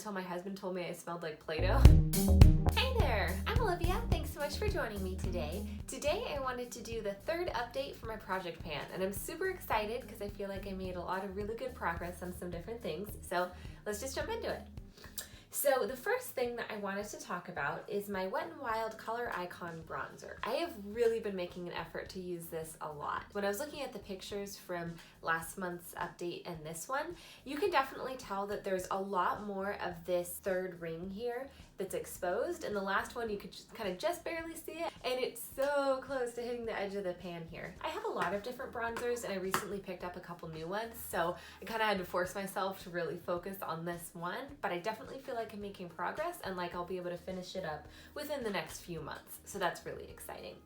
Until my husband told me I smelled like Play-Doh. Hey there, I'm Olivia. Thanks so much for joining me today. Today I wanted to do the third update for my project pan, and I'm super excited because I feel like I made a lot of really good progress on some different things. So let's just jump into it. So the first thing that I wanted to talk about is my Wet n Wild Color Icon Bronzer. I have really been making an effort to use this a lot. When I was looking at the pictures from last month's update and this one, you can definitely tell that there's a lot more of this third ring here that's exposed. In the last one, you could just barely see it, and it's so close to hitting the edge of the pan here. I have a lot of different bronzers, and I recently picked up a couple new ones, so I kind of had to force myself to really focus on this one, but I definitely feel like I'm making progress and like I'll be able to finish it up within the next few months, so that's really exciting.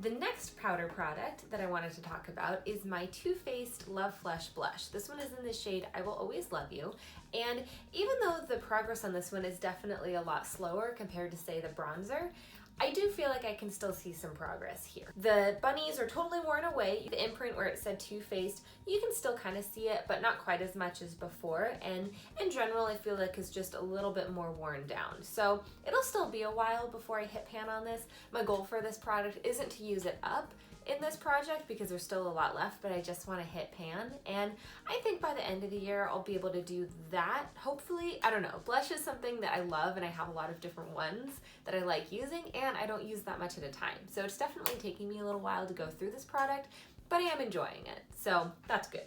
The next powder product that I wanted to talk about is my Too Faced Love Flush Blush. This one is in the shade I Will Always Love You, and even though the progress on this one is definitely a lot slower compared to, say, the bronzer, I do feel like I can still see some progress here. The bunnies are totally worn away. The imprint where it said Too Faced, you can still kind of see it, but not quite as much as before. And in general, I feel like it's just a little bit more worn down. So it'll still be a while before I hit pan on this. My goal for this product isn't to use it up in this project because there's still a lot left, but I just want to hit pan, and I think by the end of the year I'll be able to do that, hopefully. I don't know, blush is something that I love, and I have a lot of different ones that I like using, and I don't use that much at a time, so it's definitely taking me a little while to go through this product, but I am enjoying it, so that's good.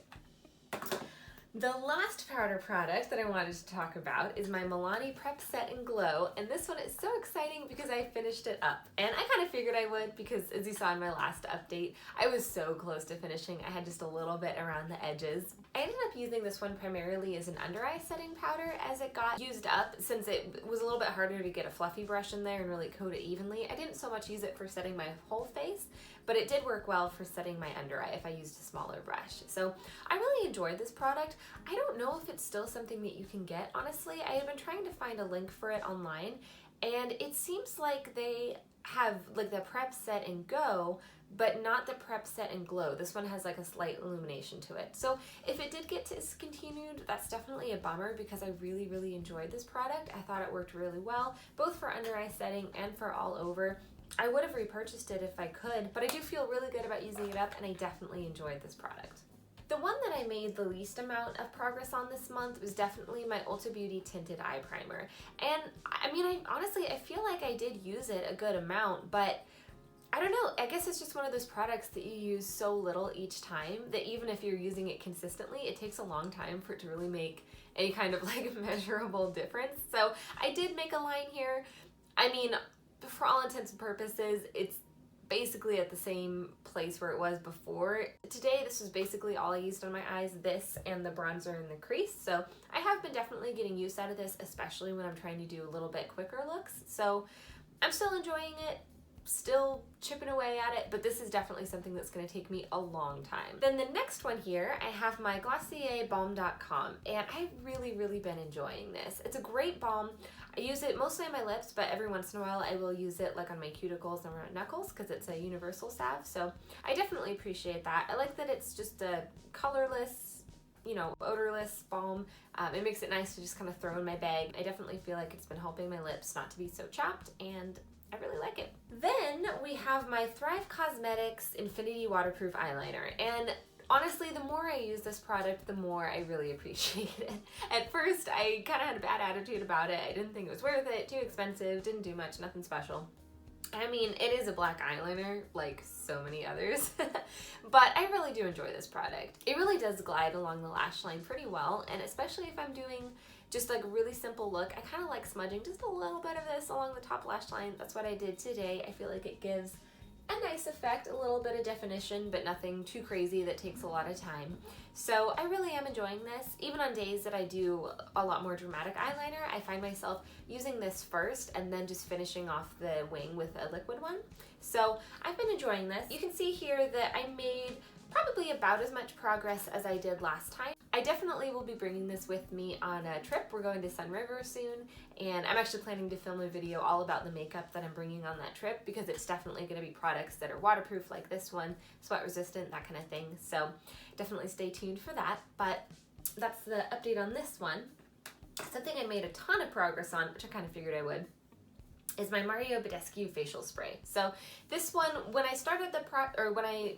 The last powder product that I wanted to talk about is my Milani Prep Set and Glow, and this one is so exciting because I finished it up. And I kind of figured I would because, as you saw in my last update, I was so close to finishing. I had just a little bit around the edges. I ended up using this one primarily as an under eye setting powder as it got used up, since it was a little bit harder to get a fluffy brush in there and really coat it evenly. I didn't so much use it for setting my whole face, but it did work well for setting my under eye if I used a smaller brush. So I really enjoyed this product. I don't know if it's still something that you can get, honestly. I have been trying to find a link for it online, and it seems like they have like the Prep Set and Go, but not the Prep Set and Glow. This one has like a slight illumination to it. So if it did get discontinued, that's definitely a bummer because I really, really enjoyed this product. I thought it worked really well, both for under eye setting and for all over. I would have repurchased it if I could, but I do feel really good about using it up, and I definitely enjoyed this product. The one that I made the least amount of progress on this month was definitely my Ulta Beauty Tinted Eye Primer. And I mean, honestly, I feel like I did use it a good amount, but I don't know, I guess it's just one of those products that you use so little each time that even if you're using it consistently, it takes a long time for it to really make any kind of like measurable difference. So I did make a line here. I mean, for all intents and purposes, it's basically at the same place where it was before. Today, this was basically all I used on my eyes, this and the bronzer in the crease. So I have been definitely getting use out of this, especially when I'm trying to do a little bit quicker looks. So I'm still enjoying it, still chipping away at it, but this is definitely something that's going to take me a long time. Then the next one here, I have my Glossier Balm.com, and I've really, really been enjoying this. It's a great balm. I use it mostly on my lips, but every once in a while I will use it like on my cuticles and around knuckles because it's a universal salve, so I definitely appreciate that. I like that it's just a colorless, you know, odorless balm. It makes it nice to just kind of throw in my bag. I definitely feel like it's been helping my lips not to be so chapped, and I really like it. Then we have my Thrive Causemetics Infinity Waterproof Eyeliner, and honestly, the more I use this product, the more I really appreciate it. At first, I kind of had a bad attitude about it. I didn't think it was worth it, too expensive, didn't do much, nothing special. I mean, it is a black eyeliner, like so many others, but I really do enjoy this product. It really does glide along the lash line pretty well, and especially if I'm doing just like a really simple look, I kind of like smudging just a little bit of this along the top lash line. That's what I did today. I feel like it gives a nice effect, a little bit of definition, but nothing too crazy that takes a lot of time. So I really am enjoying this. Even on days that I do a lot more dramatic eyeliner, I find myself using this first and then just finishing off the wing with a liquid one. So I've been enjoying this. You can see here that I made probably about as much progress as I did last time. I definitely will be bringing this with me on a trip. We're going to Sun River soon, and I'm actually planning to film a video all about the makeup that I'm bringing on that trip because it's definitely going to be products that are waterproof like this one, sweat resistant, that kind of thing. So definitely stay tuned for that, but that's the update on this one. something I made a ton of progress on, which I kind of figured I would, is my Badescu facial spray. So this one, when I started when I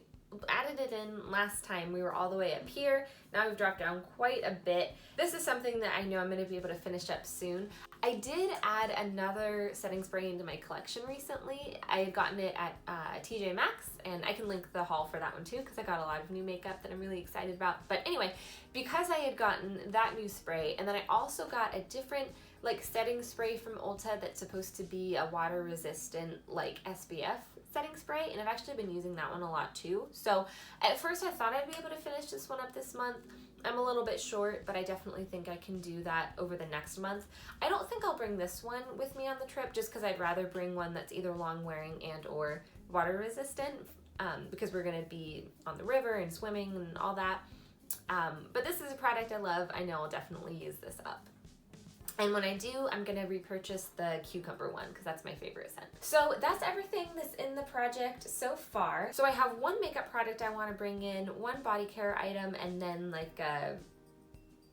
added it in last time, we were all the way up here. Now we've dropped down quite a bit. This is something that I know I'm going to be able to finish up soon. I did add another setting spray into my collection recently. I had gotten it at TJ Maxx, and I can link the haul for that one too, because I got a lot of new makeup that I'm really excited about. But anyway, because I had gotten that new spray, and then I also got a different like setting spray from Ulta that's supposed to be a water resistant like SPF setting spray, and I've actually been using that one a lot too. So at first I thought I'd be able to finish this one up this month. I'm a little bit short, but I definitely think I can do that over the next month. I don't think I'll bring this one with me on the trip, just because I'd rather bring one that's either long wearing and or water resistant, because we're gonna be on the river and swimming and all that. But this is a product I love. I know I'll definitely use this up. And when I do, I'm gonna repurchase the cucumber one because that's my favorite scent. So that's everything that's in the project so far. So I have one makeup product I wanna bring in, one body care item, and then like a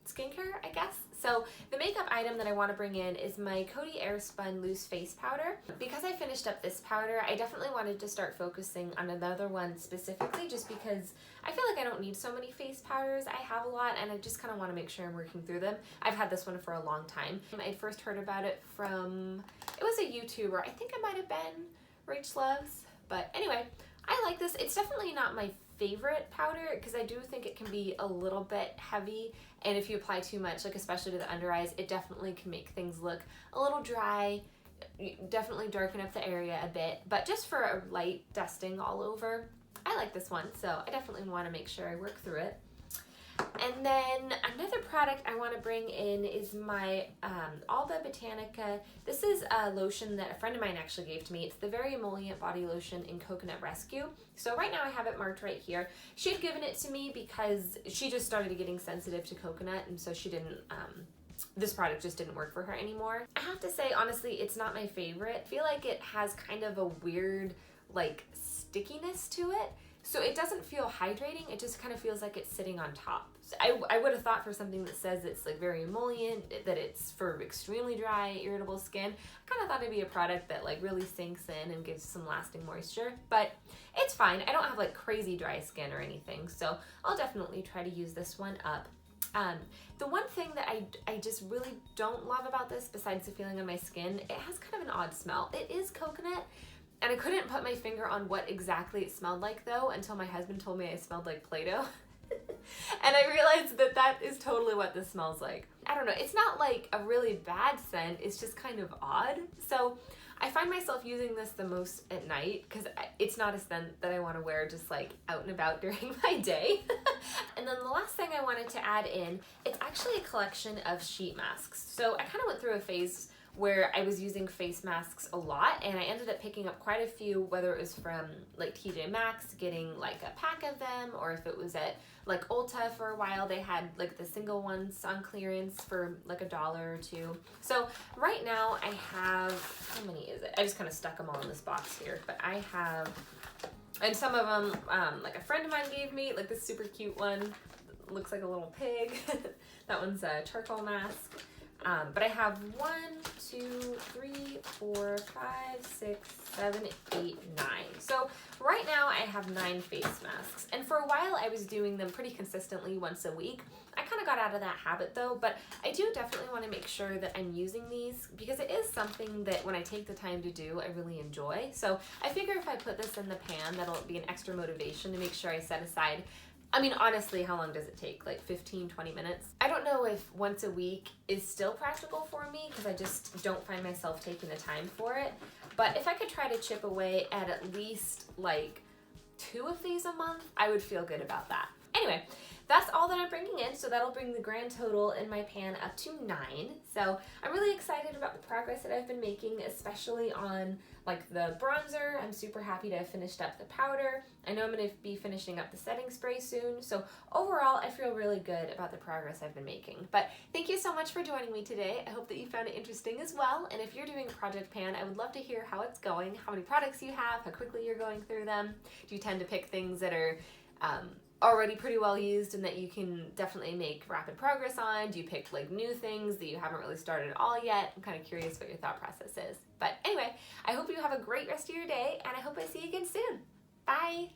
skincare, I guess. So the makeup item that I want to bring in is my Coty Airspun loose face powder. Because I finished up this powder, I definitely wanted to start focusing on another one specifically, just because I feel like I don't need so many face powders. I have a lot and I just kind of want to make sure I'm working through them. I've had this one for a long time. I'd first heard about it from, it was a YouTuber. I think it might have been Rach Loves. But anyway, I like this. It's definitely not my favorite powder because I do think it can be a little bit heavy, and if you apply too much, like especially to the under eyes, it definitely can make things look a little dry, definitely darken up the area a bit. But just for a light dusting all over, I like this one, so I definitely want to make sure I work through it. And then another product I want to bring in is my Alba Botanica. This is a lotion that a friend of mine actually gave to me. It's the very Emollient body lotion in Coconut Rescue. So right now I have it marked right here. She had given it to me because she just started getting sensitive to coconut, and so she didn't, this product just didn't work for her anymore. I have to say, honestly, it's not my favorite. I feel like it has kind of a weird, like, stickiness to it. So it doesn't feel hydrating, it just kind of feels like it's sitting on top. So I would have thought for something that says it's like very emollient, that it's for extremely dry, irritable skin, I kind of thought it'd be a product that like really sinks in and gives some lasting moisture, but it's fine. I don't have like crazy dry skin or anything, so I'll definitely try to use this one up. The one thing that I just really don't love about this, besides the feeling on my skin, it has kind of an odd smell. It is coconut, and I couldn't put my finger on what exactly it smelled like though until my husband told me I smelled like Play-Doh. And I realized that that is totally what this smells like. I don't know, it's not like a really bad scent, it's just kind of odd. So I find myself using this the most at night because it's not a scent that I want to wear just like out and about during my day. And then the last thing I wanted to add in, it's actually a collection of sheet masks. So I kind of went through a phase where I was using face masks a lot, and I ended up picking up quite a few, whether it was from like TJ Maxx, getting like a pack of them, or if it was at like Ulta for a while, they had like the single ones on clearance for like $1 or $2. So right now I have, how many is it? I just kind of stuck them all in this box here, but I have, and some of them like a friend of mine gave me, like this super cute one, looks like a little pig. That one's a charcoal mask. But I have 1, 2, 3, 4, 5, 6, 7, 8, 9. So right now I have 9 face masks. And for a while I was doing them pretty consistently once a week. I kind of got out of that habit though, but I do definitely want to make sure that I'm using these because it is something that when I take the time to do, I really enjoy. So I figure if I put this in the pan, that'll be an extra motivation to make sure I set aside. I mean, honestly, how long does it take? Like 15, 20 minutes? I don't know if once a week is still practical for me because I just don't find myself taking the time for it. But if I could try to chip away at least like 2 of these a month, I would feel good about that. Anyway, that's all that I'm bringing in, so that'll bring the grand total in my pan up to 9. So I'm really excited about the progress that I've been making, especially on like the bronzer. I'm super happy to have finished up the powder. I know I'm going to be finishing up the setting spray soon, so overall I feel really good about the progress I've been making. But thank you so much for joining me today. I hope that you found it interesting as well, and if you're doing a project pan, I would love to hear how it's going, how many products you have, how quickly you're going through them. Do you tend to pick things that are already pretty well used and that you can definitely make rapid progress on? Do you pick like new things that you haven't really started at all yet? I'm kind of curious what your thought process is. But anyway, I hope you have a great rest of your day, and I hope I see you again soon. Bye!